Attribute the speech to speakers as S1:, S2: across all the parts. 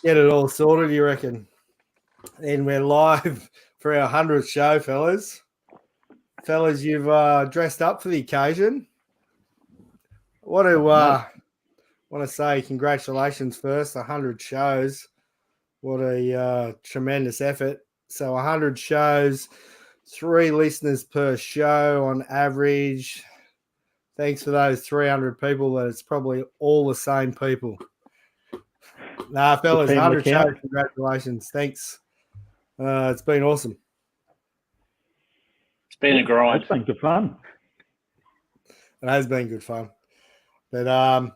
S1: Get it all sorted, you reckon? And we're live for our 100th show, fellas. Fellas, you've dressed up for the occasion. Want to say congratulations first, 100 shows. What a tremendous effort. So 100 shows, 3 listeners per show on average. Thanks for those 300 people. That it's probably all the same people. Nah, fellas, 100 shows. Congratulations. Thanks. It's been awesome.
S2: It's been a grind.
S3: It's been good fun.
S1: It has been good fun. But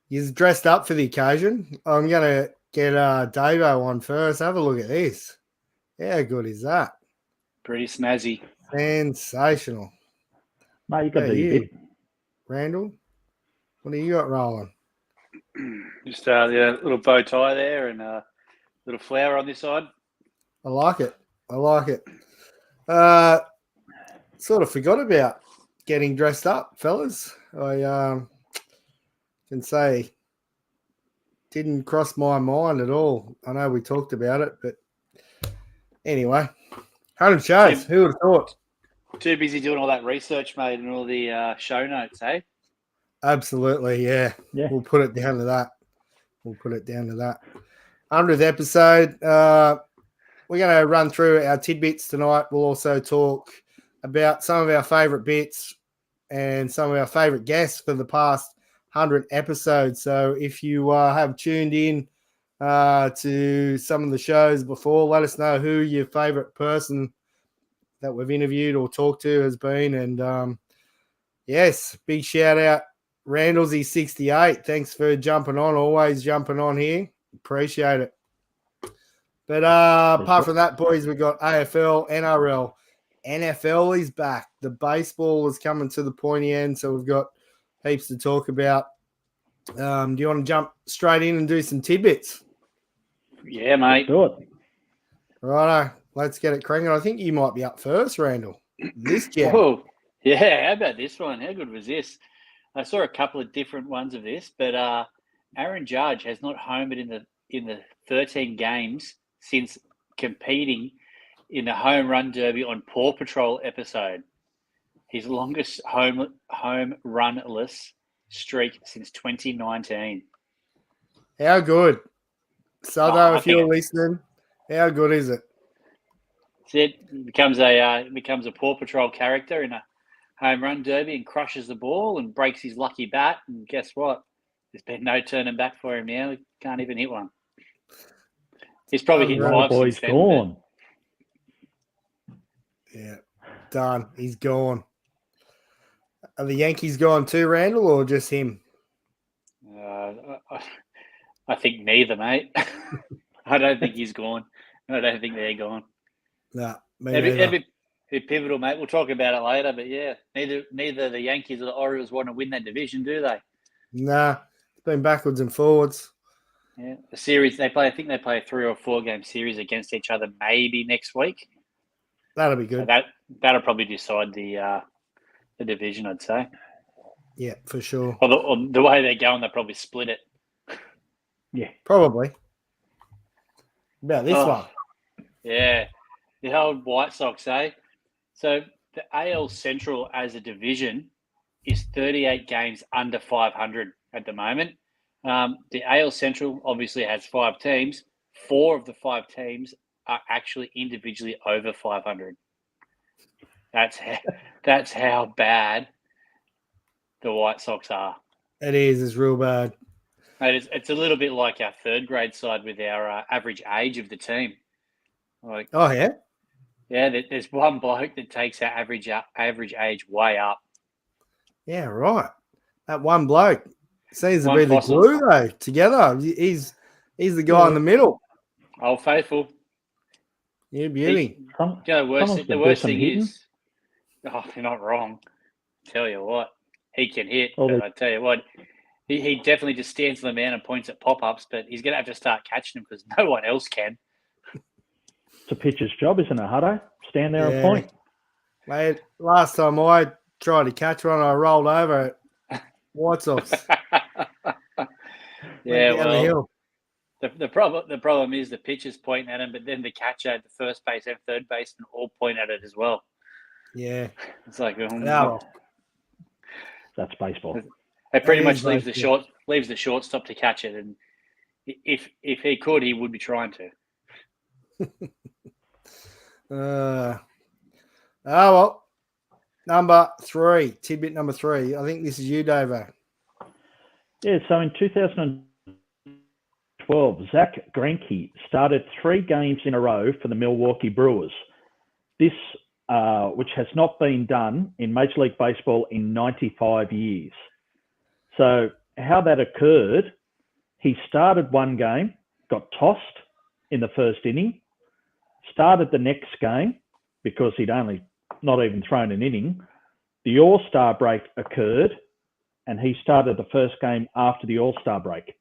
S1: you've dressed up for the occasion. I'm going to get Davo on first. Have a look at this. How good is that?
S2: Pretty snazzy.
S1: Sensational.
S3: Mate, you got to do your bit.
S1: Randall, what do you got rolling?
S2: Just a little bow tie there and a little flower on this side.
S1: I like it. Sort of forgot about getting dressed up, fellas. I can say didn't cross my mind at all. I know we talked about it, but anyway, 100 shows. Who would have thought?
S2: Too busy doing all that research, mate, and all the show notes, eh?
S1: Absolutely, yeah. We'll put it down to that. 100th episode. We're going to run through our tidbits tonight. We'll also talk about some of our favourite bits and some of our favourite guests for the past 100 episodes. So if you have tuned in to some of the shows before, let us know who your favourite person that we've interviewed or talked to has been. And yes, big shout out. Randallsy 68. Thanks for jumping on. Always jumping on here. Appreciate it. But apart from that, boys, we've got AFL, NRL. NFL is back. The baseball is coming to the pointy end, so we've got heaps to talk about. Do you want to jump straight in and do some tidbits?
S2: Yeah, mate.
S3: Do it.
S1: Righto. Let's get it cranking. I think you might be up first, Randall. This jam.
S2: Oh, yeah. How about this one? How good was this? I saw a couple of different ones of this, but Aaron Judge has not homered in the 13 games since competing in the home run derby on Paw Patrol episode. His longest home runless streak since 2019.
S1: How good? Sotho, if you're listening, how good is it?
S2: It becomes a Paw Patrol character in a home run derby and crushes the ball and breaks his lucky bat. And guess what? There's been no turning back for him now. He can't even hit one. He's probably hit 5
S3: boy's
S2: since then.
S3: Gone.
S1: Yeah, done. He's gone. Are the Yankees gone too, Randall, or just him?
S2: I think neither, mate. I don't think he's gone. I don't think they're gone.
S1: Nah,
S2: it'd be pivotal, mate. We'll talk about it later, but yeah, neither the Yankees or the Orioles want to win that division, do they?
S1: Nah, it's been backwards and forwards.
S2: Yeah, the series they play. I think they play a 3 or 4 game series against each other, maybe next week.
S1: That'll be good.
S2: So that'll probably decide the division, I'd say.
S1: Yeah, for sure.
S2: Or the way they're going, they'll probably split it.
S1: Yeah, probably. About this one.
S2: Yeah, the old White Sox, eh? So the AL Central as a division is 38 games under 500 at the moment. The AL Central obviously has 5 teams. 4 of the 5 teams are actually individually over 500. That's how bad the White Sox are.
S1: It is. It's real bad.
S2: It's a little bit like our third grade side with our average age of the team. Like,
S1: oh yeah,
S2: yeah. There's one bloke that takes our average age way up.
S1: Yeah, right. That one bloke seems to be the glue though. Together, he's the guy in the middle.
S2: Old faithful.
S1: Yeah, beauty.
S2: The worst thing is, you're not wrong. Tell you what, he can hit. But I tell you what, he definitely just stands on the mound and points at pop-ups. But he's going to have to start catching them because no one else can.
S3: It's a pitcher's job, isn't it, Hutto? Stand there and point.
S1: Mate, last time I tried to catch one, I rolled over at White Sox.
S2: Yeah, well, The problem is the pitcher's pointing at him, but then the catcher, the first base and third baseman all point at it as well.
S1: Yeah.
S2: It's like
S3: That's baseball.
S2: it pretty
S1: That
S2: much
S1: is
S2: leaves
S1: baseball.
S2: the shortstop to catch it, and if he could, he would be trying to.
S1: Well, number 3, tidbit number 3. I think this is you, Davo.
S3: Yeah, so in 2012, Zach Greinke started 3 games in a row for the Milwaukee Brewers. This, which has not been done in Major League Baseball in 95 years. So how that occurred, he started one game, got tossed in the first inning, started the next game because he'd only not even thrown an inning. The All-Star break occurred, and he started the first game after the All-Star break.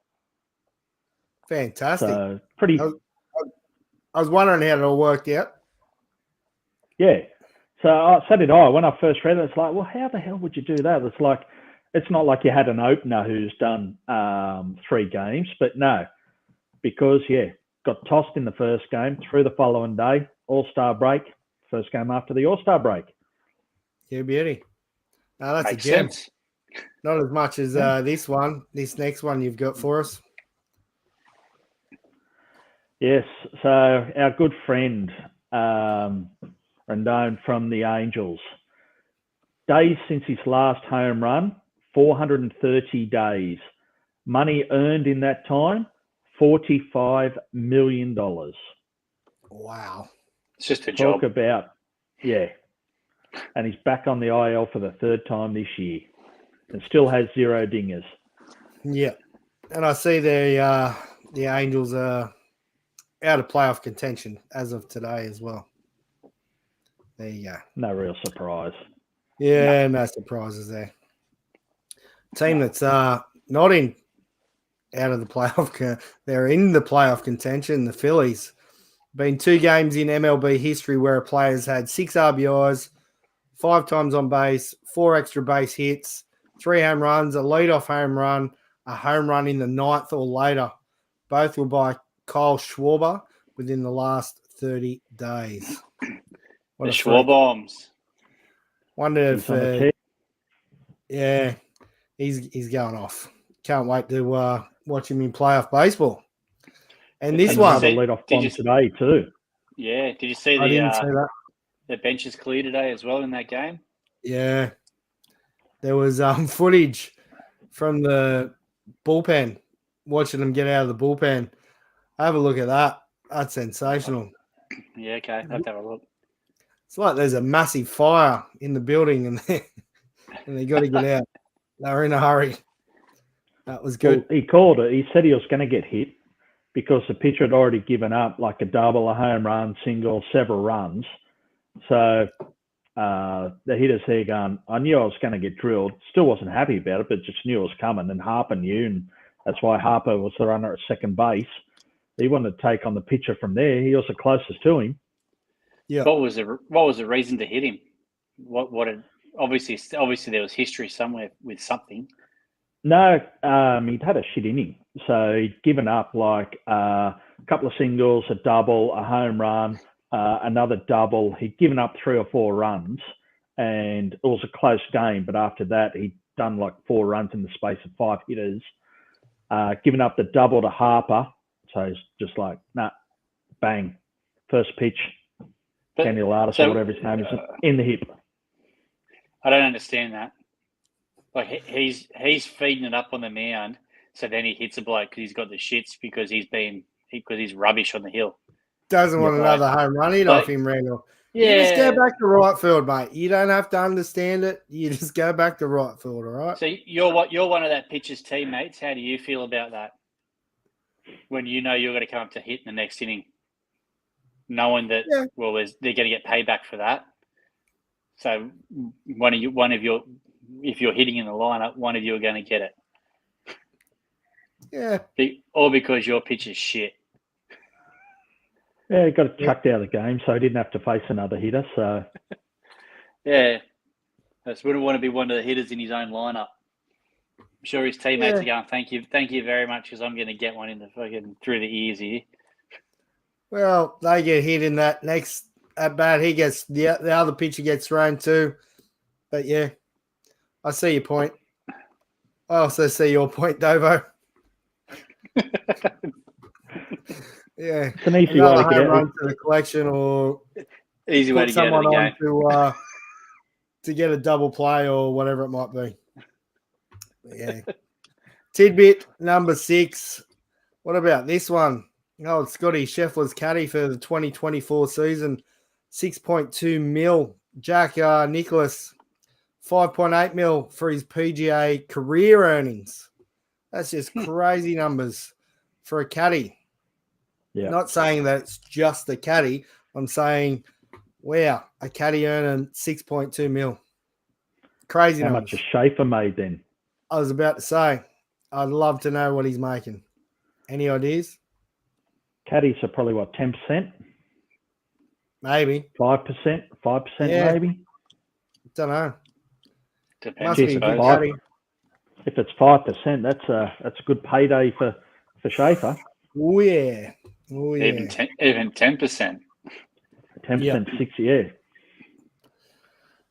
S1: Fantastic.
S3: So pretty.
S1: I was wondering how it all worked out.
S3: Yeah. So did I. When I first read it, it's like, well, how the hell would you do that? It's not like you had an opener who's done 3 games, but no, because, got tossed in the first game, through the following day, All-Star break, first game after the All-Star break.
S1: Yeah, beauty. No, that's
S2: Makes
S1: a gem.
S2: sense.
S1: Not as much as this next one you've got for us.
S3: Yes, so our good friend, Rendon from the Angels, days since his last home run, 430 days. Money earned in that time, $45 million.
S1: Wow.
S2: It's just a
S3: Talk
S2: job.
S3: about, and he's back on the IL for the 3rd time this year and still has 0 dingers.
S1: Yeah. And I see the Angels are out of playoff contention as of today as well. There you go.
S3: No real surprise.
S1: Yeah, no surprises there. Team that's not in out of the playoff, they're in the playoff contention. The Phillies. Been 2 games in MLB history where a player's had 6 RBIs, 5 times on base, 4 extra base hits, 3 home runs, a leadoff home run, a home run in the 9th or later. Both were by Kyle Schwarber within the last 30 days.
S2: The Schwarbombs.
S1: Wonder
S3: He's on a tear.
S1: he's going off. Can't wait to watch him in playoff baseball. And this one,
S3: another lead-off bomb today too.
S2: Yeah, did you see
S1: I didn't see that.
S2: the benches clear today as well in that game?
S1: Yeah, there was footage from the bullpen, watching them get out of the bullpen. Have a look at that. That's sensational.
S2: Yeah, okay, I'll have to have a look.
S1: It's like there's a massive fire in the building, and they got to get out. They were in a hurry. That was good.
S3: Well, he called it. He said he was going to get hit because the pitcher had already given up like a double, a home run, single, several runs. So the hitter's there going, I knew I was going to get drilled. Still wasn't happy about it, but just knew it was coming. And Harper knew, and that's why Harper was the runner at second base. He wanted to take on the pitcher from there. He was the closest to him.
S1: Yeah.
S2: What was the reason to hit him? Obviously there was history somewhere with something.
S3: No, he'd had a shit inning. So he'd given up like a couple of singles, a double, a home run, another double. He'd given up 3 or 4 runs, and it was a close game. But after that, he'd done like 4 runs in the space of 5 hitters, given up the double to Harper. So it's just like, bang, first pitch, Canulatus or whatever his name is, in the hip.
S2: I don't understand that. Like he's feeding it up on the mound, so then he hits a bloke because he's got the shits because he's rubbish on the hill.
S1: Doesn't want another home run hit off him, Randall.
S2: Yeah.
S1: You just go back to right field, mate. You don't have to understand it. You just go back to right field, all right?
S2: So you're one of that pitcher's teammates. How do you feel about that? When you know you're going to come up to hit in the next inning, knowing that they're going to get payback for that. So if you're hitting in the lineup, one of you are going to get it.
S1: Yeah.
S2: Or because your pitch is shit.
S3: Yeah, he got chucked out of the game, so he didn't have to face another hitter. So
S2: yeah, I just wouldn't want to be one of the hitters in his own lineup. sure his teammates are going, thank you very much, because I'm going to get one in the fucking through the ears here.
S1: Well, they get hit in that next at bat. He gets the other pitcher gets thrown too. But yeah, I see your point. I also see your point, Dovo. Yeah,
S3: It's an easy way to get
S1: run to the collection, or
S2: easy way
S1: put
S2: to get out of
S1: someone
S2: the game.
S1: on to get a double play or whatever it might be. Yeah. Tidbit number 6. What about this one? Oh, it's Scotty Scheffler's caddy for the 2024 season. 6.2 mil. Jack Nicklaus, 5.8 mil for his PGA career earnings. That's just crazy numbers for a caddy.
S3: Yeah.
S1: Not saying that it's just a caddy. I'm saying, wow, a caddy earning 6.2 mil. Crazy
S3: How
S1: numbers.
S3: much has Schaefer made then?
S1: I was about to say, I'd love to know what he's making. Any ideas?
S3: Caddies are probably, what, 10%?
S1: Maybe.
S3: 5%? 5%
S1: Yeah.
S3: maybe?
S1: Don't know.
S2: Depends.
S1: Must be a good
S3: Five.
S1: caddy.
S3: If it's 5%, that's a good payday for Schaefer.
S1: Oh, yeah. Oh, yeah.
S2: Even 10%.
S3: 10%, 60, yeah.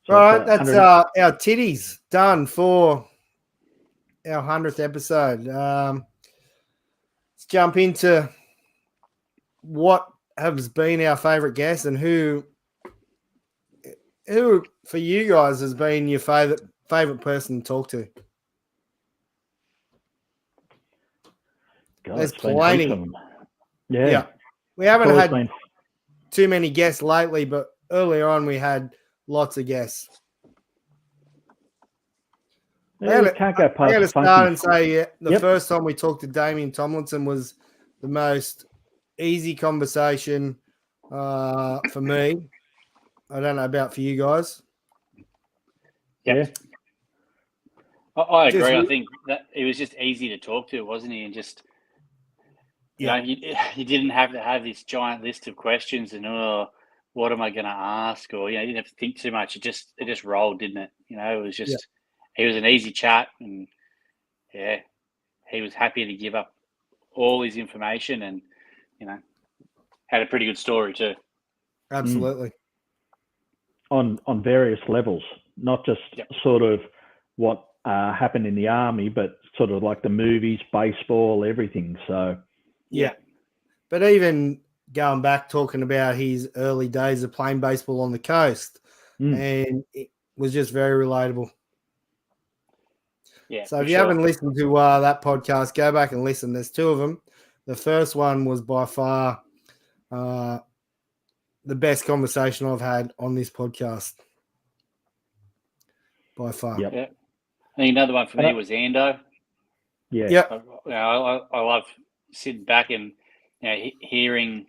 S3: So
S1: All
S3: it's
S1: right, that's
S3: 100
S1: our titties done for our 100th episode. Let's jump into what has been our favourite guest and who for you guys has been your favourite person to talk to.
S3: God,
S1: There's
S3: it's been
S1: plenty.
S3: heaps of them. Yeah.
S1: We haven't
S3: It's always
S1: had
S3: been-
S1: too many guests lately, but earlier on we had lots of guests.
S3: Yeah, we can't go
S1: I'm
S3: past
S1: going to
S3: the
S1: start
S3: funky.
S1: and say the
S3: Yep.
S1: first time we talked to Damien Tomlinson was the most easy conversation for me. I don't know about for you guys.
S3: Yeah.
S2: I agree.
S1: Just-
S2: I think that it was just easy to talk to, wasn't he? And just, you know, you didn't have to have this giant list of questions and, what am I going to ask? Or, you didn't have to think too much. It just rolled, didn't it? It was just, it was an easy chat. And, he was happy to give up all his information and, had a pretty good story too.
S1: Absolutely.
S3: On various levels, not just sort of what happened in the army, but sort of like the movies, baseball, everything. So,
S1: Yeah. But even going back, talking about his early days of playing baseball on the coast, and it was just very relatable.
S2: Yeah.
S1: So if you haven't listened to that podcast, go back and listen. There's 2 of them. The first one was by far the best conversation I've had on this podcast. By far.
S3: Yep.
S2: Yeah. I think another one for me was Ando.
S3: Yeah.
S1: Yep.
S2: I love sitting back and hearing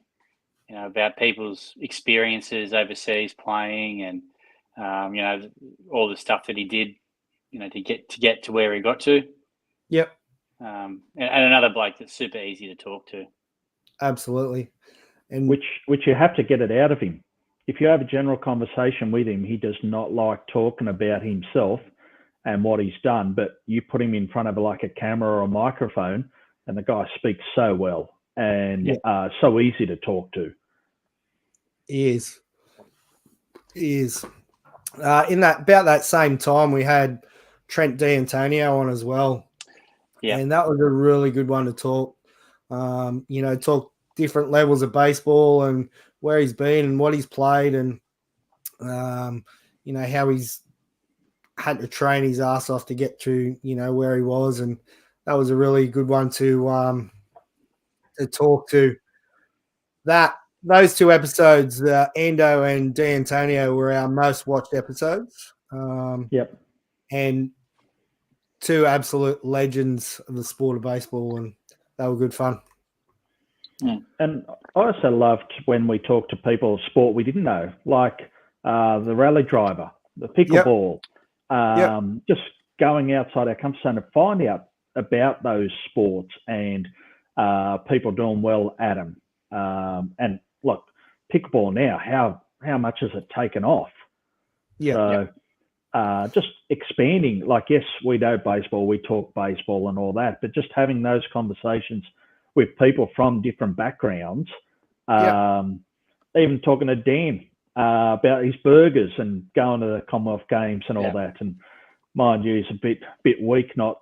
S2: about people's experiences overseas playing and all the stuff that he did to get to where he got to.
S1: Yep.
S2: And another bloke that's super easy to talk to.
S1: Absolutely. And
S3: Which you have to get it out of him. If you have a general conversation with him, he does not like talking about himself and what he's done, but you put him in front of like a camera or a microphone and the guy speaks so well and so easy to talk to.
S1: He is. In about that same time, we had Trent D'Antonio on as well.
S2: Yeah.
S1: And that was a really good one to talk. Talk different levels of baseball and where he's been and what he's played and, how he's had to train his ass off to get to, where he was. And that was a really good one to talk to. Those 2 episodes, Ando and D'Antonio, were our most watched episodes.
S3: Yep.
S1: And 2 absolute legends of the sport of baseball, and they were good fun.
S3: And I also loved when we talked to people of sport we didn't know, like the rally driver, the pickleball, just going outside our comfort zone to find out about those sports and people doing well at them. And look, pickleball now, how much has it taken off?
S1: Yeah.
S3: So just expanding. Like, yes, we know baseball, we talk baseball and all that, but just having those conversations with people from different backgrounds. Even talking to Dan about his burgers and going to the Commonwealth Games and all that. And mind you, he's a bit weak, not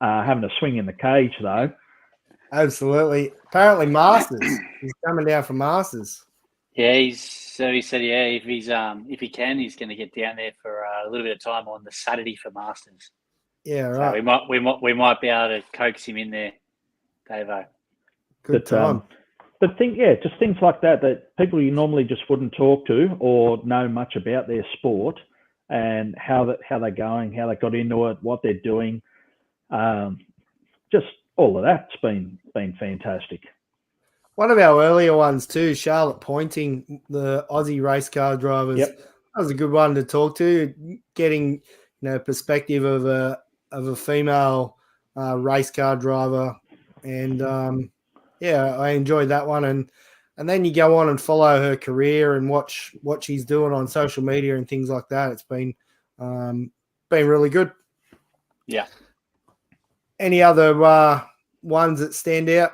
S3: having a swing in the cage though.
S1: Absolutely. Apparently, Masters. He's coming down for Masters.
S2: Yeah, he said, if he can, he's going to get down there for a little bit of time on the Saturday for Masters.
S1: Yeah, right.
S2: So we might be able to coax him in there, Davo.
S1: Good time.
S3: But just things like that people you normally just wouldn't talk to or know much about their sport and how they're going, how they got into it, what they're doing. Just all of that's been fantastic. One
S1: of our earlier ones too, Charlotte Pointing, the Aussie race car drivers.
S3: Yep.
S1: That was a good one to talk to. Getting perspective of a female race car driver, and I enjoyed that one. And then you go on and follow her career and watch what she's doing on social media and things like that. It's been really good.
S2: Yeah.
S1: Any other ones that stand out?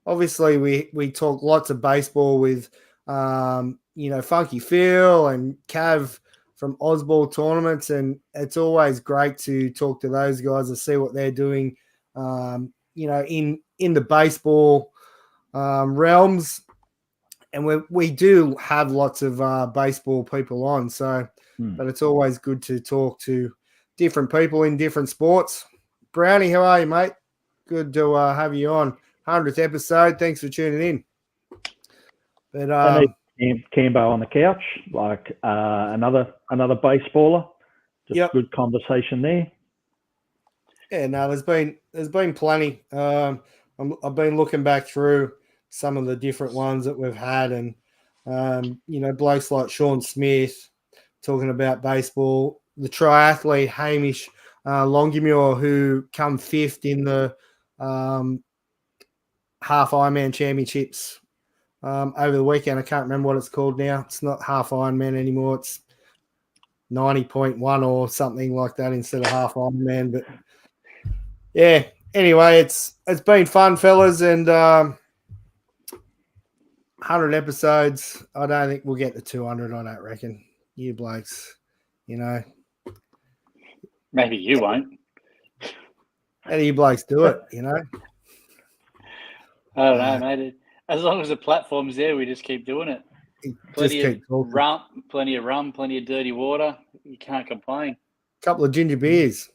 S1: Obviously, we talk lots of baseball with, Funky Phil and Cav from Ozball tournaments, and it's always great to talk to those guys and see what they're doing, in the baseball realms. And we do have lots of baseball people on, but it's always good to talk to different people in different sports. Brownie, how are you, mate? Good to have you on. 100th episode. Thanks for tuning in. But
S3: Cambo on the couch, like another baseballer. Just good conversation there.
S1: Yeah, no, there's been plenty. I've been looking back through some of the different ones that we've had, and blokes like Sean Smith talking about baseball. The triathlete Hamish Longmuir, who come fifth in the half Ironman championships over the weekend. I can't remember what it's called now. It's not half Ironman anymore. It's 90.1 or something like that instead of half Ironman. But yeah, anyway, it's been fun, fellas, and 100 episodes. I don't think we'll get to 200. I don't reckon. You blokes,
S2: Maybe you won't.
S1: How do you blokes do it,
S2: I don't know, mate. As long as the platform's there, we just keep doing it. Plenty of rum, plenty of dirty water. You can't complain.
S1: Couple of ginger beers.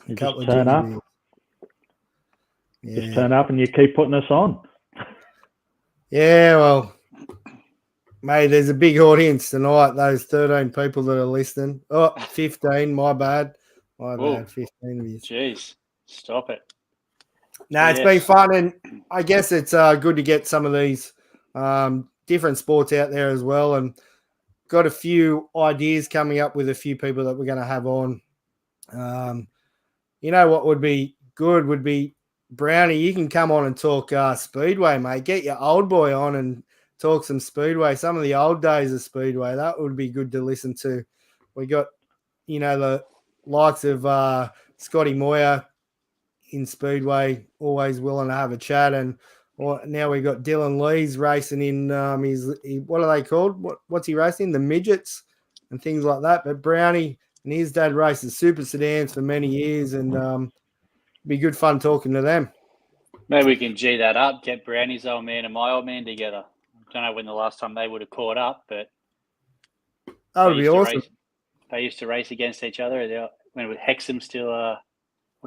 S3: Just turn up. Yeah. Just turn up and you keep putting us on.
S1: Yeah, well, mate, there's a big audience tonight. Those 13 people that are listening. Oh, 15, my bad. My bad, 15 of you.
S2: Jeez, stop it.
S1: No, it's been fun, and I guess it's good to get some of these different sports out there as well, and got a few ideas coming up with a few people that we're going to have on. What would be good would be, Brownie, you can come on and talk Speedway, mate. Get your old boy on and talk some Speedway, some of the old days of Speedway. That would be good to listen to. We got, the likes of Scotty Moyer in Speedway, always willing to have a chat. And now we've got Dylan Lee's racing in what are they called? What's he racing? The midgets and things like that. But Brownie and his dad races super sedans for many years, and be good fun talking to them.
S2: Maybe we can G that up, get Brownie's old man and my old man together. I don't know when the last time they would have caught up, but
S1: that would be awesome.
S2: They used to race against each other. When with Hexham still, or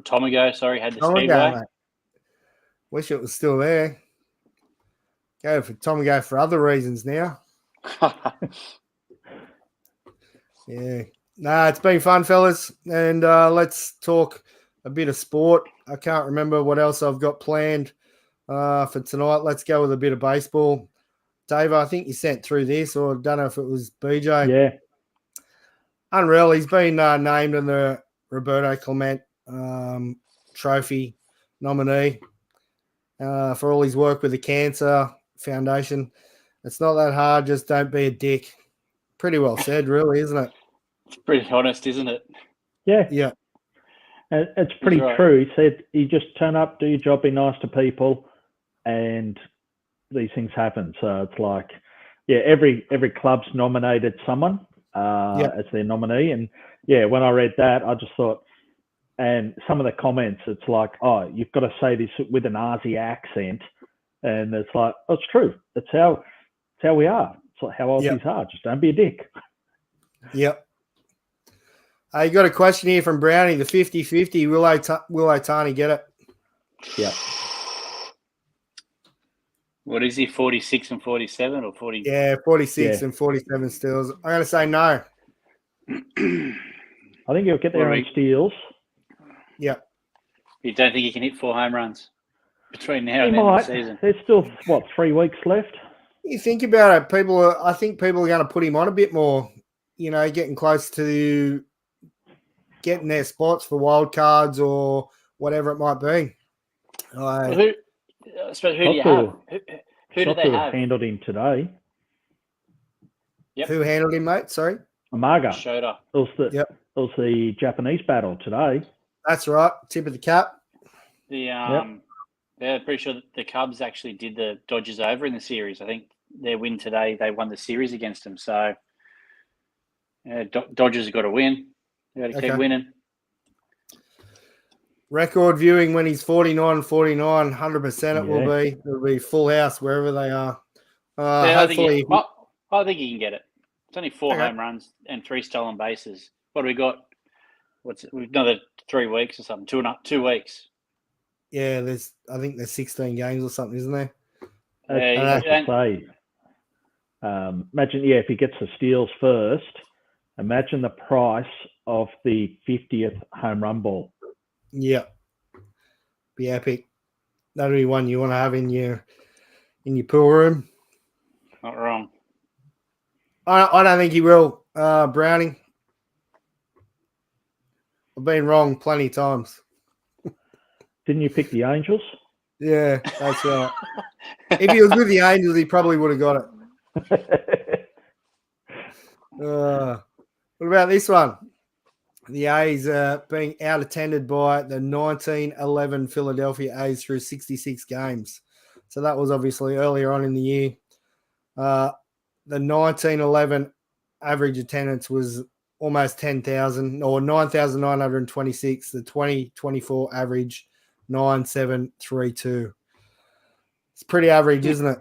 S2: Tomago, had the Speedway.
S1: Mate. Wish it was still there. Go for Tomago for other reasons now. Yeah. Nah, it's been fun, fellas. And let's talk a bit of sport. I can't remember what else I've got planned for tonight. Let's go with a bit of baseball. Dave, I think you sent through this, or I don't know if it was BJ.
S3: Yeah.
S1: Unreal. He's been named in the Roberto Clement Trophy nominee for all his work with the Cancer Foundation. It's not that hard. Just don't be a dick. Pretty well said, really, isn't it?
S2: It's pretty honest, isn't it?
S3: Yeah.
S1: Yeah.
S3: And it's pretty
S2: right.
S3: true. He said, you just turn up, do your job, be nice to people, and these things happen. So it's like, yeah, every club's nominated someone as their nominee. And yeah, when I read that, I just thought, and some of the comments, it's like, oh, you've got to say this with an Aussie accent. And it's like, oh, it's true. It's how we are. It's like how Aussies are. Just don't be a dick.
S1: Yep. You got a question here from Brownie, the 50-50. Will Otani get it?
S3: Yeah.
S2: What is he, 46 and 47 or 40?
S1: Yeah, 46 and 47 steals. I'm going to say no.
S3: I think he'll get there on steals.
S1: Yeah.
S2: You don't think he can hit 4 home runs between now
S3: He
S2: and the end
S3: might.
S2: of the season?
S3: There's still, 3 weeks left?
S1: You think about it, I think people are going to put him on a bit more, getting close to getting their spots for wild cards or whatever it might be.
S2: Who do you have? Who do they have?
S3: Handled him today.
S2: Yep.
S1: Who handled him, mate? Sorry?
S3: Amaga.
S2: Shota.
S3: It was the Japanese battle today.
S1: That's right. Tip of the cap.
S2: Yeah, pretty sure that the Cubs actually did the Dodgers over in the series. I think their win today, they won the series against them. So Dodgers have got to win. They got to keep winning.
S1: Record viewing when he's 49-49, 100% it will be. It'll be full house wherever they are. Hopefully.
S2: I think he can get it. It's only 4 home runs and 3 stolen bases. What do we got? We've another 3 weeks or something. 2 weeks.
S1: Yeah, I think there's 16 games or something, isn't there?
S3: I have to say, imagine, if he gets the steals first, imagine the price of the 50th home run ball.
S1: Yeah. Be epic. That'll be one you want to have in your pool room.
S2: Not wrong.
S1: I don't think he will, Browning. I've been wrong plenty of times.
S3: Didn't you pick the Angels?
S1: Yeah, that's right. If he was with the Angels, he probably would have got it. What about this one? The A's being out-attended by the 1911 Philadelphia A's through 66 games. So that was obviously earlier on in the year. The 1911 average attendance was almost 10,000 or 9,926. The 2024 average 9,732. It's pretty average, isn't it?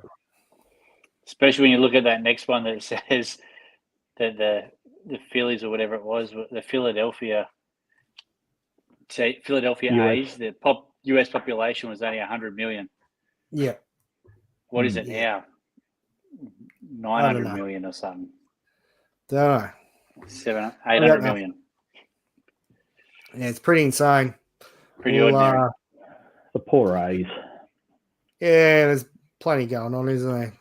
S2: Especially when you look at that next one that says that the Phillies or whatever it was, the Philadelphia A's, the US population was only 100 million.
S1: Yeah.
S2: What is it now? 900 million or something.
S1: Don't know.
S2: 800 million.
S1: Yeah, it's pretty insane.
S2: Pretty ordinary.
S3: The poor A's.
S1: Yeah, there's plenty going on, isn't there?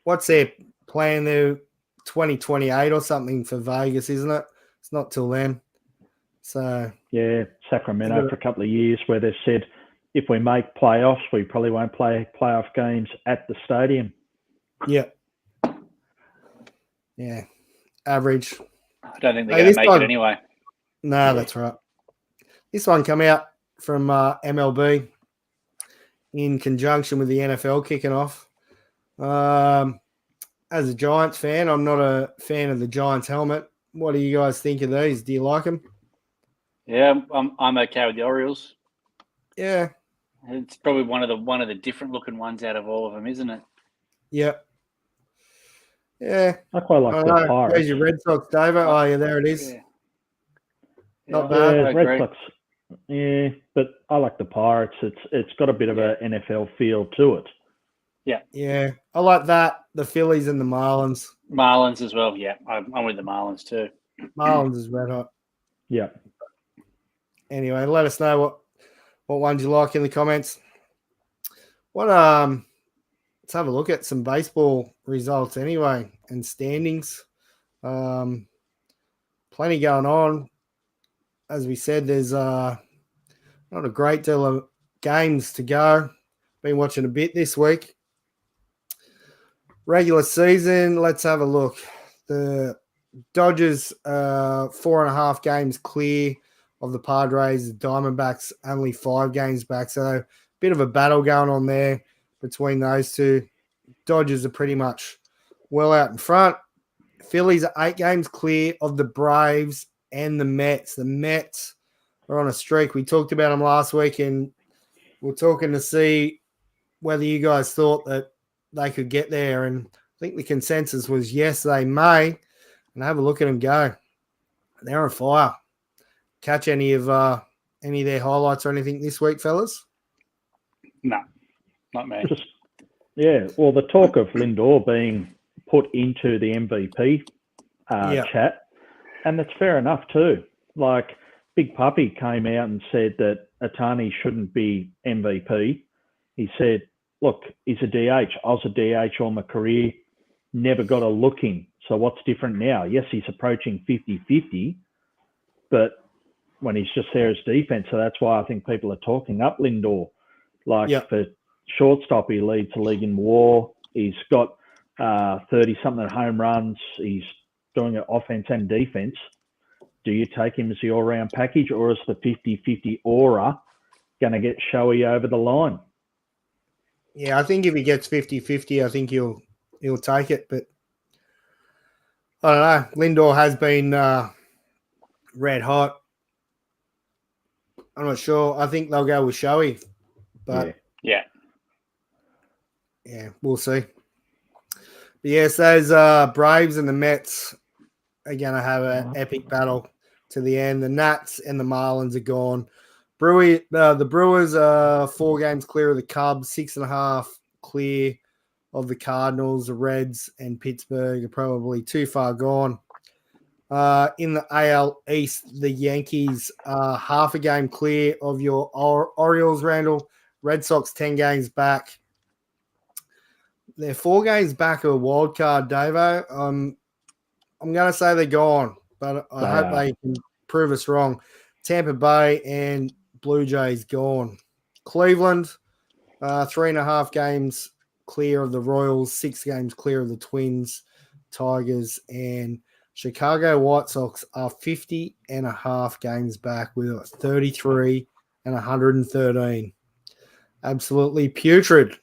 S1: What's their plan there? 2028 or something for Vegas, isn't it? It's not till then. So
S3: yeah, Sacramento for a couple of years where they've said if we make playoffs, we probably won't play playoff games at the stadium.
S1: Yeah. Yeah. Average.
S2: I don't think they're going to make it anyway.
S1: No, that's right. This one come out from MLB in conjunction with the NFL kicking off. As a Giants fan, I'm not a fan of the Giants helmet. What do you guys think of these? Do you like them?
S2: Yeah, I'm okay with the Orioles.
S1: Yeah.
S2: It's probably one of the different looking ones out of all of them, isn't it?
S1: Yeah. Yeah.
S3: I quite like the Pirates.
S1: There's your Red Sox, David. Oh, yeah, there it is.
S2: Yeah.
S1: Not bad.
S3: Yeah, Red Sox. Yeah, but I like the Pirates. It's got a bit of an NFL feel to it.
S2: Yeah.
S1: Yeah. I like that. The Phillies and the Marlins.
S2: Marlins as well. Yeah, I'm with the Marlins too.
S1: Marlins is red hot.
S3: Yeah.
S1: Anyway, let us know what ones you like in the comments. Let's have a look at some baseball results anyway and standings. Plenty going on. As we said, there's not a great deal of games to go. Been watching a bit this week. Regular season, let's have a look. The Dodgers 4.5 games clear of the Padres. The Diamondbacks only 5 games back. So a bit of a battle going on there between those two. Dodgers are pretty much well out in front. Phillies are 8 games clear of the Braves and the Mets. The Mets are on a streak. We talked about them last week, and we're talking to see whether you guys thought that they could get there. And I think the consensus was yes, they may. And have a look at them go. They're on fire. Catch any of their highlights or anything this week, fellas?
S2: No, not me.
S3: Well, the talk of Lindor being put into the MVP chat, and that's fair enough too. Like, Big Puppy came out and said that Ohtani shouldn't be MVP. He said, look, he's a DH. I was a DH all my career, never got a look in. So what's different now? Yes, he's approaching 50-50, but when he's just there as defense, so that's why I think people are talking up Lindor. For shortstop, he leads the league in WAR. He's got 30-something home runs. He's doing it offense and defense. Do you take him as the all-round package, or is the 50-50 aura going to get showy over the line?
S1: Yeah, I think if he gets 50-50, I think he'll take it. But I don't know. Lindor has been red hot. I'm not sure. I think they'll go with showy. But
S2: yeah,
S1: we'll see. But yes, those Braves and the Mets are going to have an epic battle to the end. The Nats and the Marlins are gone. The Brewers are 4 games clear of the Cubs, 6.5 clear of the Cardinals. The Reds and Pittsburgh are probably too far gone. In the AL East, the Yankees are half a game clear of your Orioles, Randall. Red Sox 10 games back. They're 4 games back of a wild card, Davo. I'm going to say they're gone, but I hope they can prove us wrong. Tampa Bay and Blue Jays gone. Cleveland, 3.5 games clear of the Royals, 6 games clear of the Twins, Tigers, and Chicago White Sox are 50.5 games back with 33 and 113. Absolutely putrid.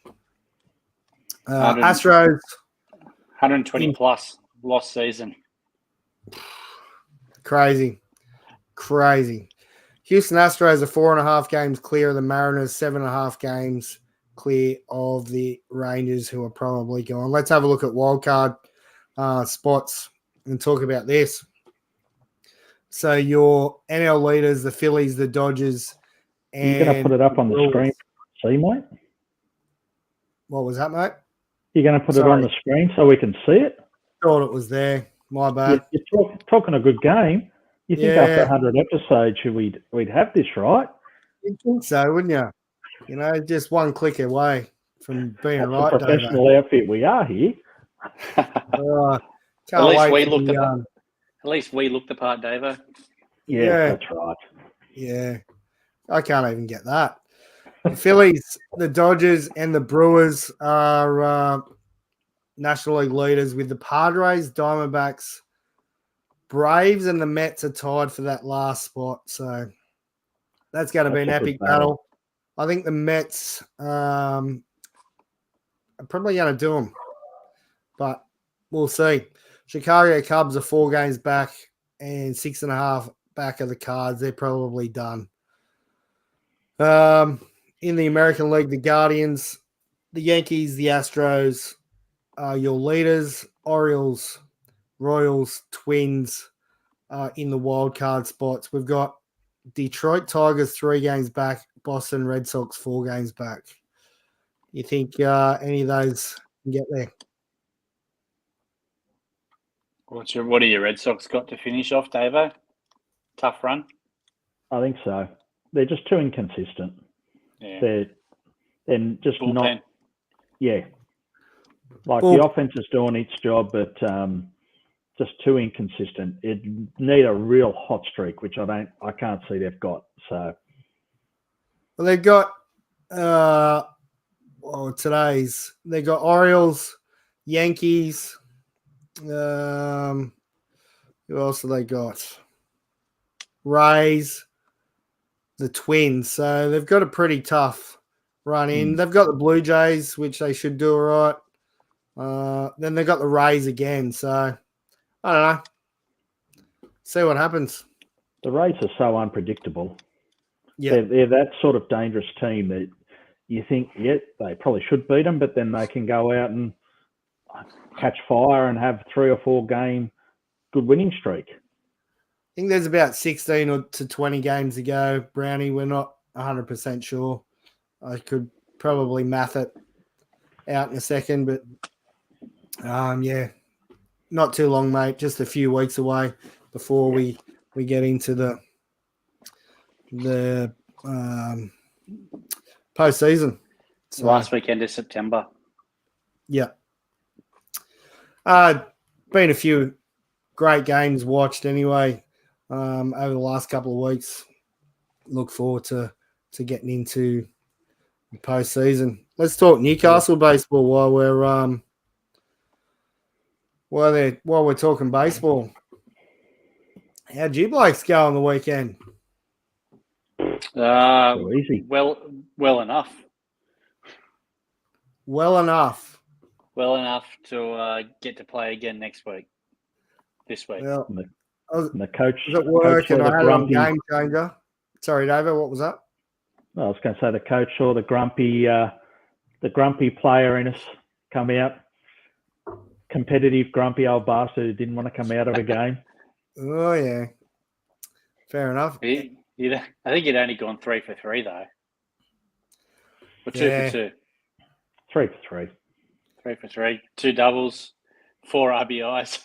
S1: Astros
S2: 120 plus lost season.
S1: Crazy. Houston Astros are 4.5 games clear of the Mariners, 7.5 games clear of the Rangers, who are probably gone. Let's have a look at wildcard spots and talk about this. So your NL leaders, the Phillies, the Dodgers, and
S3: you're going to put it up on the screen. See, mate?
S1: What was that, mate?
S3: You're going to put it on the screen so we can see it?
S1: Thought it was there. My bad.
S3: You're talking a good game. You think after 100 episodes we'd have this, right?
S1: You'd think so, wouldn't you? You know, just one click away from being right.
S3: That's a professional outfit we are here.
S2: At least we look the part, Davo.
S3: Yeah, that's right.
S1: Yeah. I can't even get that. The Phillies, the Dodgers, and the Brewers are National League leaders, with the Padres, Diamondbacks, Braves, and the Mets are tied for that last spot. So that's going to be an epic battle. I think the Mets are probably going to do them, but we'll see. Chicago Cubs are 4 games back and 6.5 back of the Cards. They're probably done. In the American League, the Guardians, the Yankees, the Astros are your leaders. Orioles, Royals, Twins in the wild card spots. We've got Detroit Tigers 3 games back, Boston Red Sox 4 games back. You think any of those can get there?
S2: What do your Red Sox got to finish off, Davo? Tough run?
S3: I think so. They're just too inconsistent.
S2: Yeah.
S3: They're just
S2: Bullpen.
S3: not. Yeah. The offense is doing its job, but just too inconsistent. It need a real hot streak, which I can't see they've got. So,
S1: well, they've got they've got Orioles, Yankees, Who else have they got? Rays, the Twins. So they've got a pretty tough run in. They've got the Blue Jays, which they should do all right. Then they've got the Rays again. So I don't know. See what happens.
S3: The Rays are so unpredictable.
S1: Yeah.
S3: They're that sort of dangerous team that you think, they probably should beat them, but then they can go out and catch fire and have 3 or 4 game good winning streak.
S1: I think there's about 16 to 20 games to go. Brownie, we're not 100% sure. I could probably math it out in a second, but not too long, mate. Just a few weeks away before we get into the postseason.
S2: So, last weekend of September.
S1: Yeah. Been a few great games watched anyway over the last couple of weeks. Look forward to getting into the postseason. Let's talk Newcastle baseball while we're talking baseball. How'd you blokes go on the weekend?
S3: Easy.
S2: Well enough.
S1: Well enough.
S2: Well enough to get to play again this week.
S1: Well,
S3: and the coach
S1: was at work and I had
S3: grumpy,
S1: a game changer. Sorry, David, what was that?
S3: I was going to say the coach saw the grumpy player in us come out. Competitive, grumpy old bastard who didn't want to come out of a game.
S1: Oh, yeah. Fair enough.
S2: I think you'd only gone 3 for 3, though. Or 2 for 2.
S3: 3 for 3.
S2: 3 for 3. 2 doubles, 4 RBIs.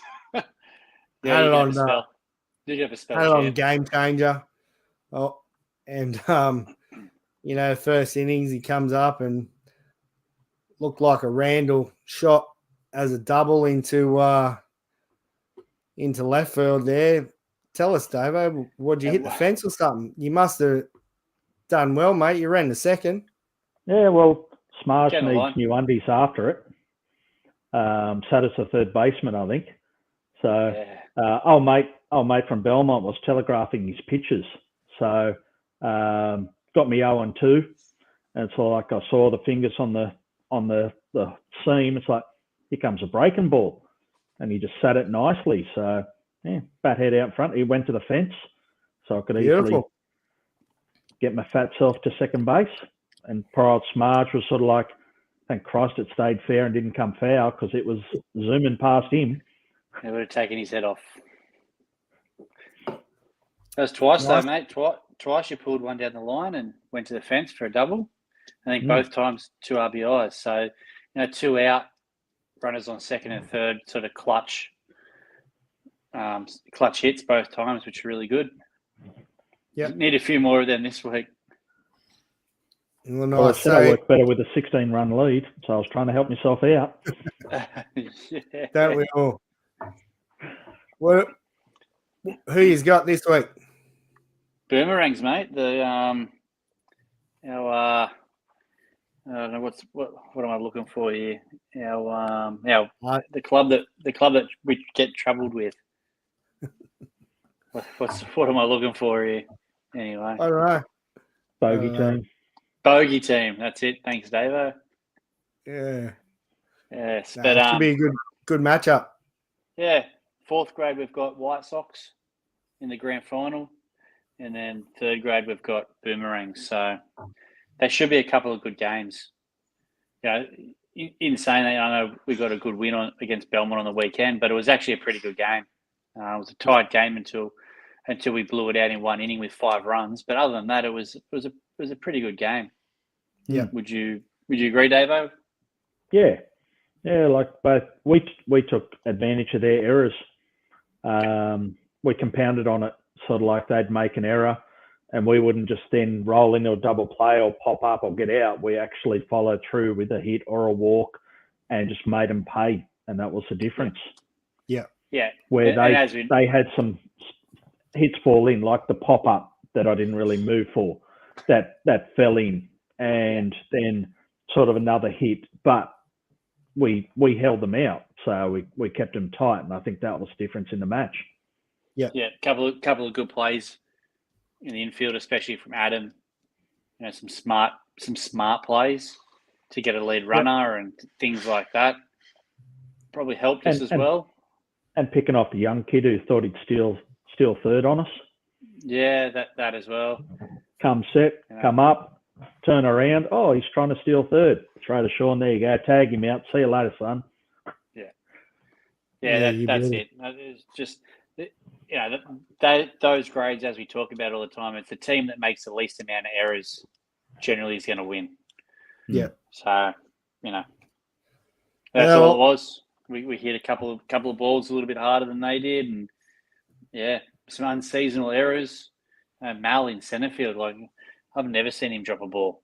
S1: Did you have a spell? Had it on game changer. Oh, and, first innings, he comes up and looked like a Randall shot as a double into left field there. Tell us, Davo, what did you hit the fence or something? You must have done well, mate. You ran the second.
S3: Yeah, well, Smarsh needs new undies after it. So does the third baseman, I think. So old mate from Belmont was telegraphing his pitches. So got me 0-2. And it's like I saw the fingers on the seam. It's like, here comes a breaking ball. And he just sat it nicely. So, bat head out front. He went to the fence. So I could easily get my fat self to second base. And poor old Smarge was sort of like, thank Christ it stayed fair and didn't come foul because it was zooming past him.
S2: It would have taken his head off. That was twice, though, mate. Twice you pulled one down the line and went to the fence for a double. I think both times 2 RBIs. So, 2 out, runners on second and third, sort of clutch hits both times, which are really good. Yeah, need a few more of them this week.
S1: Well,
S3: I said I worked better with a 16-run lead, so I was trying to help myself out.
S1: Don't we all? Who you got this week?
S2: Boomerangs, mate. The I don't know what am I looking for here? The club that we get troubled with. What am I looking for here? Anyway,
S1: all right.
S3: Bogey team.
S2: Bogey team. That's it. Thanks, Davo.
S1: Yeah.
S2: Yes,
S1: but it should be a good matchup.
S2: Yeah. 4th grade we've got White Sox in the grand final, and then 3rd grade we've got Boomerangs. So there should be a couple of good games. In saying that, I know we got a good win against Belmont on the weekend, but it was actually a pretty good game. It was a tight game until we blew it out in 1 inning with 5 runs. But other than that, it was a pretty good game.
S1: Yeah.
S2: Would you agree, Davo?
S3: Yeah. Yeah, like both we took advantage of their errors. We compounded on it, sort of like they'd make an error and we wouldn't just then roll into a double play or pop up or get out. We actually followed through with a hit or a walk and just made them pay. And that was the difference.
S1: Yeah.
S2: Yeah.
S3: Where they had some hits fall in, like the pop up that I didn't really move for, that fell in, and then sort of another hit, but we held them out, so we kept them tight, and I think that was the difference in the match.
S2: Yeah, couple of good plays in the infield, especially from Adam. You know, some smart plays to get a lead runner and things like that. Probably helped us as well.
S3: And picking off the young kid who thought he'd steal third on us.
S2: Yeah, that as well.
S3: Come set, come up, turn around. Oh, he's trying to steal third. Throw to Sean. There you go. Tag him out. See you later, son.
S2: Yeah, that's it. It's just, those grades, as we talk about all the time, it's the team that makes the least amount of errors generally is going to win.
S1: Yeah.
S2: So, that's all it was. We hit a couple of balls a little bit harder than they did, and some unseasonal errors. Mal in centre field, like I've never seen him drop a ball,